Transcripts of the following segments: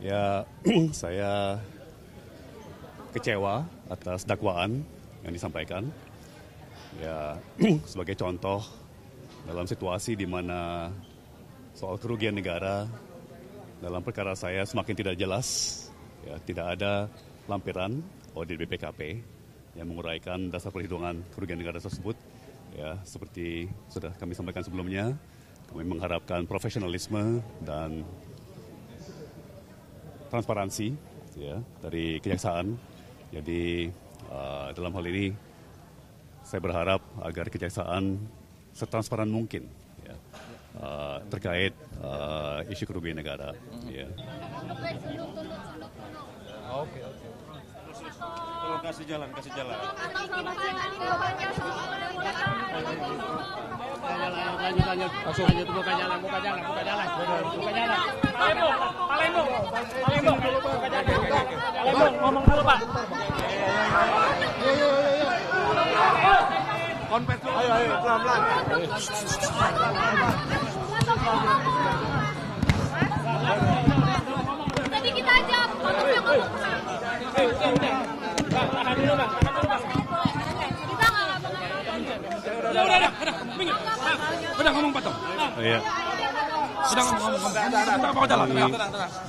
Ya, saya kecewa atas dakwaan yang disampaikan. Ya, sebagai contoh dalam situasi di mana soal kerugian negara dalam perkara saya semakin tidak jelas, ya, tidak ada lampiran audit BPKP yang menguraikan dasar perhitungan kerugian negara tersebut. Ya, seperti sudah kami sampaikan sebelumnya, kami mengharapkan profesionalisme dan transparansi, ya, dari kejaksaan. Jadi dalam hal ini saya berharap agar kejaksaan setransparan mungkin, ya, terkait isu kerugian negara. Ya. Oke. Kasih jalan. Lanjut, buka jalan. Palembang, ngomong dulu, Pak. Konpes dulu. Ayo, pelan-pelan. Tadi kita aja, Tahan dulu, Bang. Kita Udah ngomong, Pak. Iya. Sudah ngomong. Bawa jalan.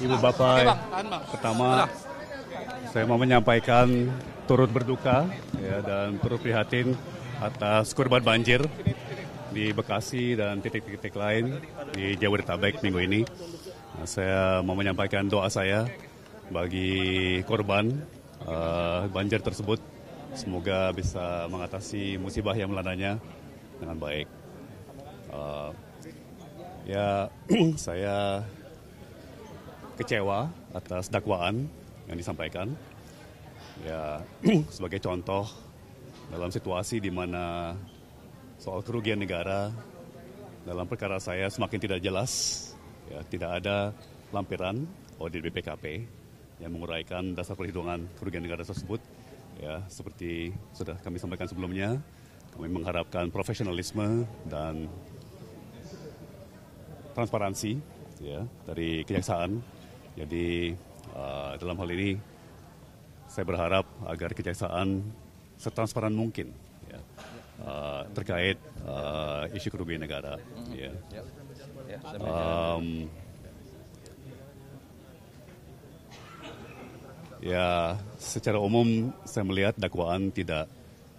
Ibu Bapak, pertama saya mau menyampaikan turut berduka, ya, dan turut prihatin atas korban banjir di Bekasi dan titik-titik lain di Jabodetabek minggu ini. Nah, saya mau menyampaikan doa saya bagi korban banjir tersebut. Semoga bisa mengatasi musibah yang melandanya dengan baik. Ya, saya kecewa atas dakwaan yang disampaikan. Ya, sebagai contoh dalam situasi di mana soal kerugian negara dalam perkara saya semakin tidak jelas, ya, tidak ada lampiran audit BPKP yang menguraikan dasar perhitungan kerugian negara tersebut. Ya, seperti sudah kami sampaikan sebelumnya, kami mengharapkan profesionalisme dan transparansi, ya, dari kejaksaan. Jadi dalam hal ini saya berharap agar kejaksaan setransparan mungkin, ya, terkait isu kerugian negara. Ya. Ya, secara umum saya melihat dakwaan tidak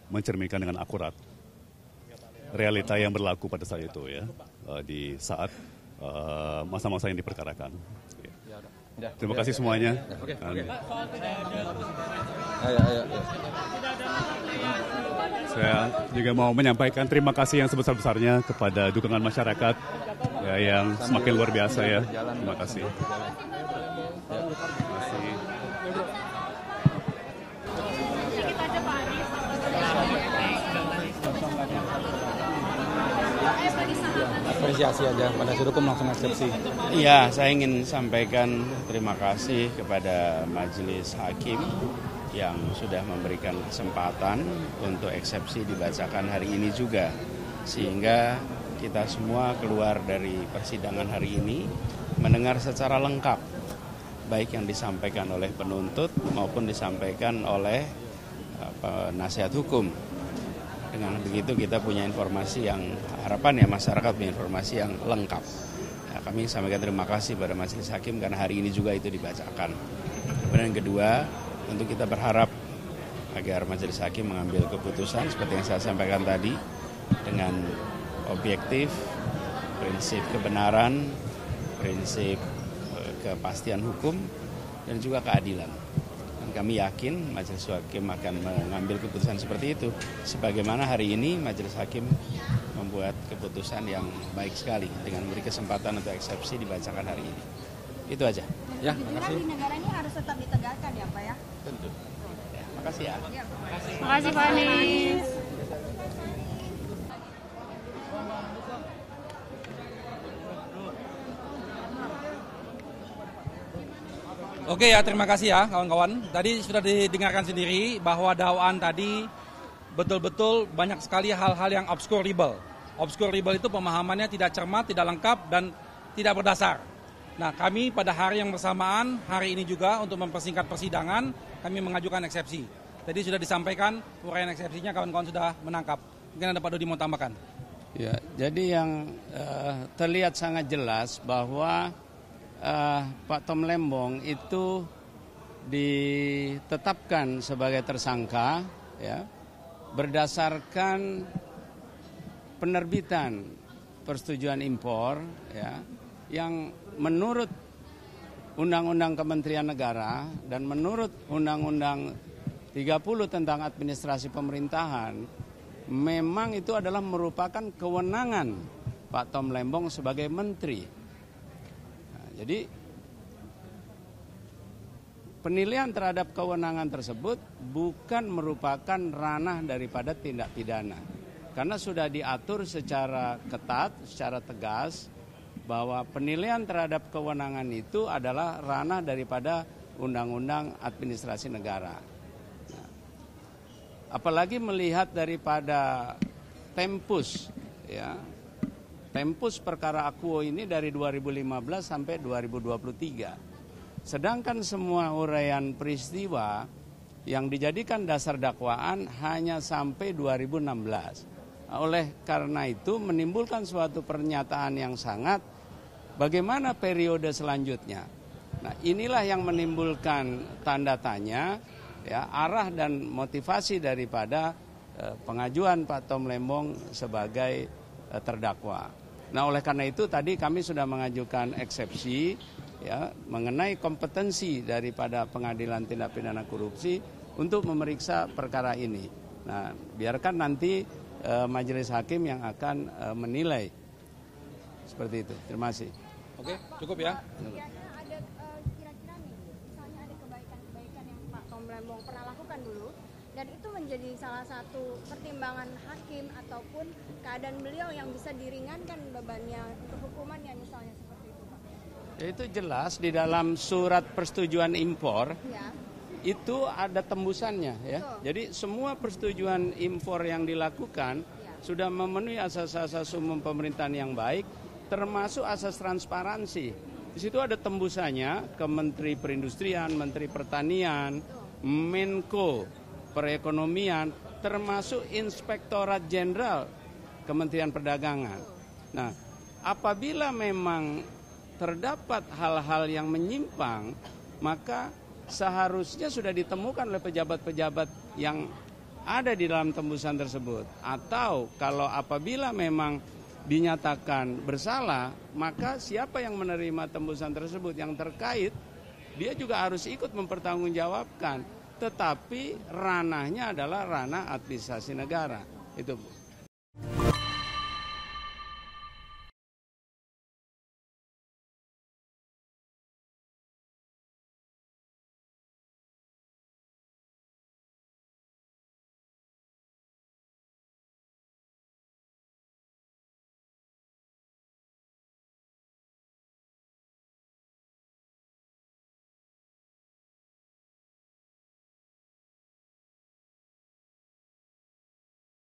mencerminkan dengan akurat realita yang berlaku pada saat itu, ya, di saat masa-masa yang diperkarakan. Ya. Terima kasih semuanya. Saya juga mau menyampaikan terima kasih yang sebesar-besarnya kepada dukungan masyarakat, ya, yang semakin luar biasa, ya. Terima kasih. Apresiasi aja, pada hukum langsung eksepsi. Iya, saya ingin sampaikan terima kasih kepada Majelis Hakim yang sudah memberikan kesempatan untuk eksepsi dibacakan hari ini juga. Sehingga kita semua keluar dari persidangan hari ini mendengar secara lengkap, baik yang disampaikan oleh penuntut maupun disampaikan oleh penasihat hukum. Dengan begitu kita punya informasi yang harapan, ya, masyarakat punya informasi yang lengkap. Nah, kami sampaikan terima kasih pada Majelis Hakim karena hari ini juga itu dibacakan. Kemudian yang kedua, tentu kita berharap agar Majelis Hakim mengambil keputusan seperti yang saya sampaikan tadi dengan objektif, prinsip kebenaran, prinsip kepastian hukum, dan juga keadilan. Kami yakin Majelis Hakim akan mengambil keputusan seperti itu. Sebagaimana hari ini Majelis Hakim membuat keputusan yang baik sekali dengan memberi kesempatan untuk eksepsi dibacakan hari ini. Itu aja. Ya, makasih. di negara ini harus tetap ditegakkan, ya, Pak, ya? Tentu. Ya, makasih, ya. Makasih, Pak Anies. Oke, ya, terima kasih ya kawan-kawan. Tadi sudah didengarkan sendiri bahwa dakwaan tadi betul-betul banyak sekali hal-hal yang obscurable. Obscurable itu pemahamannya tidak cermat, tidak lengkap, dan tidak berdasar. Nah, kami pada hari yang bersamaan, hari ini juga untuk mempersingkat persidangan, kami mengajukan eksepsi. Tadi sudah disampaikan, uraian eksepsinya kawan-kawan sudah menangkap. Mungkin ada Pak Dodi mau tambahkan. Ya, jadi yang terlihat sangat jelas bahwa Pak Tom Lembong itu ditetapkan sebagai tersangka ya, berdasarkan penerbitan persetujuan impor ya, yang menurut Undang-Undang Kementerian Negara dan menurut Undang-Undang 30 tentang administrasi pemerintahan, memang itu adalah merupakan kewenangan Pak Tom Lembong sebagai menteri. Nah, jadi penilaian terhadap kewenangan tersebut bukan merupakan ranah daripada tindak pidana. Karena sudah diatur secara ketat, secara tegas, bahwa penilaian terhadap kewenangan itu adalah ranah daripada Undang-Undang Administrasi Negara. Nah, apalagi melihat daripada tempus, ya, tempus perkara akuo ini dari 2015 sampai 2023. Sedangkan semua uraian peristiwa yang dijadikan dasar dakwaan hanya sampai 2016. Oleh karena itu menimbulkan suatu pernyataan yang sangat, bagaimana periode selanjutnya. Nah, inilah yang menimbulkan tanda tanya ya, arah dan motivasi daripada pengajuan Pak Tom Lembong sebagai terdakwa. Nah, oleh karena itu tadi kami sudah mengajukan eksepsi ya, mengenai kompetensi daripada Pengadilan Tindak Pidana Korupsi untuk memeriksa perkara ini. Nah, biarkan nanti majelis hakim yang akan menilai. Seperti itu. Terima kasih. Oke, cukup ya. Ada kira-kira nih, misalnya ada kebaikan-kebaikan yang Pak Tom Lembong pernah lakukan dulu, dan itu menjadi salah satu pertimbangan hakim ataupun keadaan beliau yang bisa diringankan bebannya untuk hukumannya misalnya seperti itu, Pak. Itu jelas di dalam surat persetujuan impor. Ya. Itu ada tembusannya ya. Betul. Jadi semua persetujuan impor yang dilakukan sudah memenuhi asas-asas umum pemerintahan yang baik, termasuk asas transparansi. Di situ ada tembusannya ke Menteri Perindustrian, Menteri Pertanian, Menko Perekonomian, termasuk Inspektorat Jenderal Kementerian Perdagangan. Nah, apabila memang terdapat hal-hal yang menyimpang, maka seharusnya sudah ditemukan oleh pejabat-pejabat yang ada di dalam tembusan tersebut. Atau kalau apabila memang dinyatakan bersalah, maka siapa yang menerima tembusan tersebut yang terkait, dia juga harus ikut mempertanggungjawabkan. Tetapi ranahnya adalah ranah administrasi negara. Itu.